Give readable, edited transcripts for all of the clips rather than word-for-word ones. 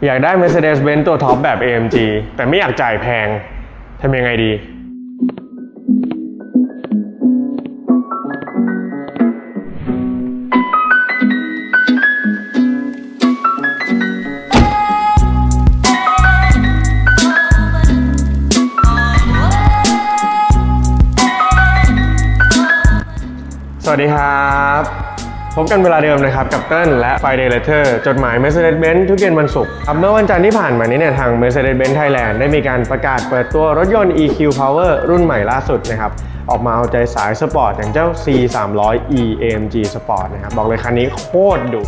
อยากได้ Mercedes-Benz ตัวท็อปแบบ AMG แต่ไม่อยากจ่ายแพงทำยังไงดีสวัสดีครับพบกันเวลาเดิมนะครับกับเติ้ลและ Friday Letter จดหมาย Mercedes-Benz ทุกเย็นวันศุกร์ครับเมื่อวันจันทร์ที่ผ่านมานี้เนี่ยทาง Mercedes-Benz Thailand ได้มีการประกาศเปิดตัวรถยนต์ EQ Power รุ่นใหม่ล่าสุดนะครับออกมาเอาใจสายสปอร์ตอย่างเจ้า C 300e AMG Sport นะครับบอกเลยคันนี้โคตรดุ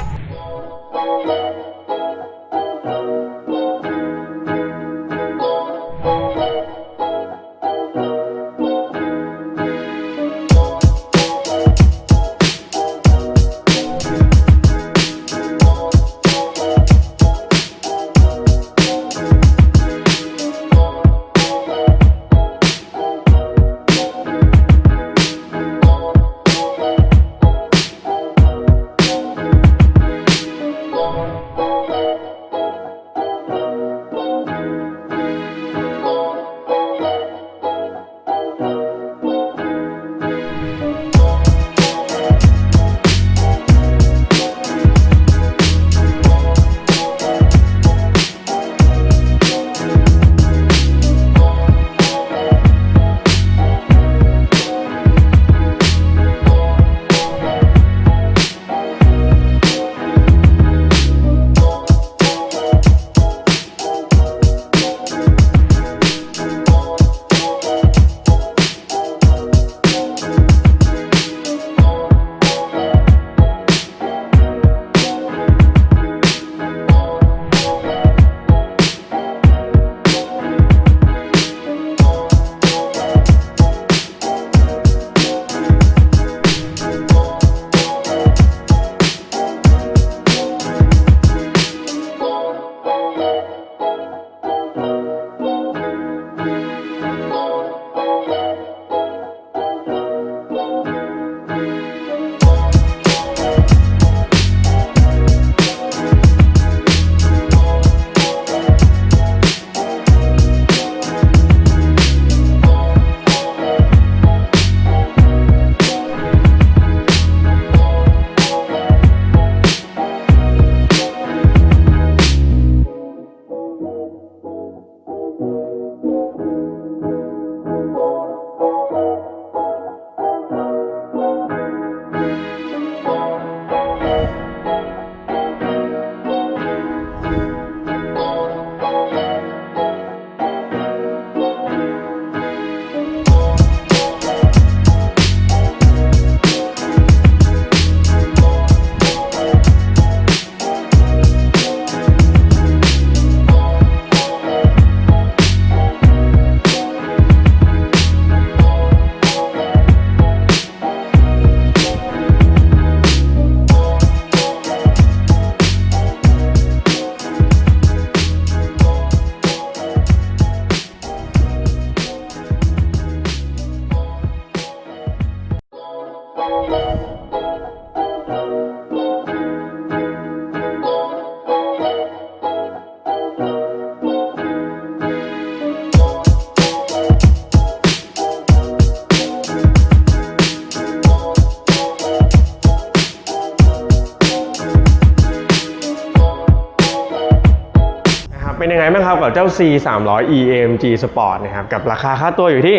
เป็นยังไงบ้างครับกับเจ้า C 300e AMG Sport นะครับกับราคาค่าตัวอยู่ที่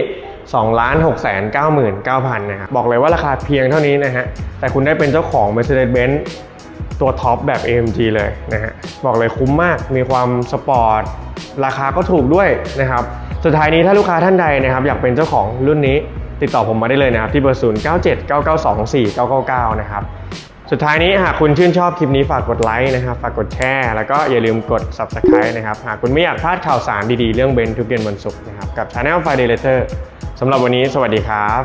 2,699,000 นะครับบอกเลยว่าราคาเพียงเท่านี้นะฮะแต่คุณได้เป็นเจ้าของ Mercedes-Benz ตัวท็อปแบบ AMG เลยนะฮะบอกเลยคุ้มมากมีความสปอร์ตราคาก็ถูกด้วยนะครับสุดท้ายนี้ถ้าลูกค้าท่านใดนะครับอยากเป็นเจ้าของรุ่นนี้ติดต่อผมมาได้เลยนะครับที่เบอร์ 0979924999 นะครับสุดท้ายนี้หากคุณชื่นชอบคลิปนี้ฝากกดไลค์นะครับฝากกดแชร์แล้วก็อย่าลืมกด Subscribe นะครับหากคุณไม่อยากพลาดข่าวสารดีๆเรื่องเบนซ์ทุกเย็นวันศุกร์นะครับกับ Channel Friday Letter สำหรับวันนี้สวัสดีครับ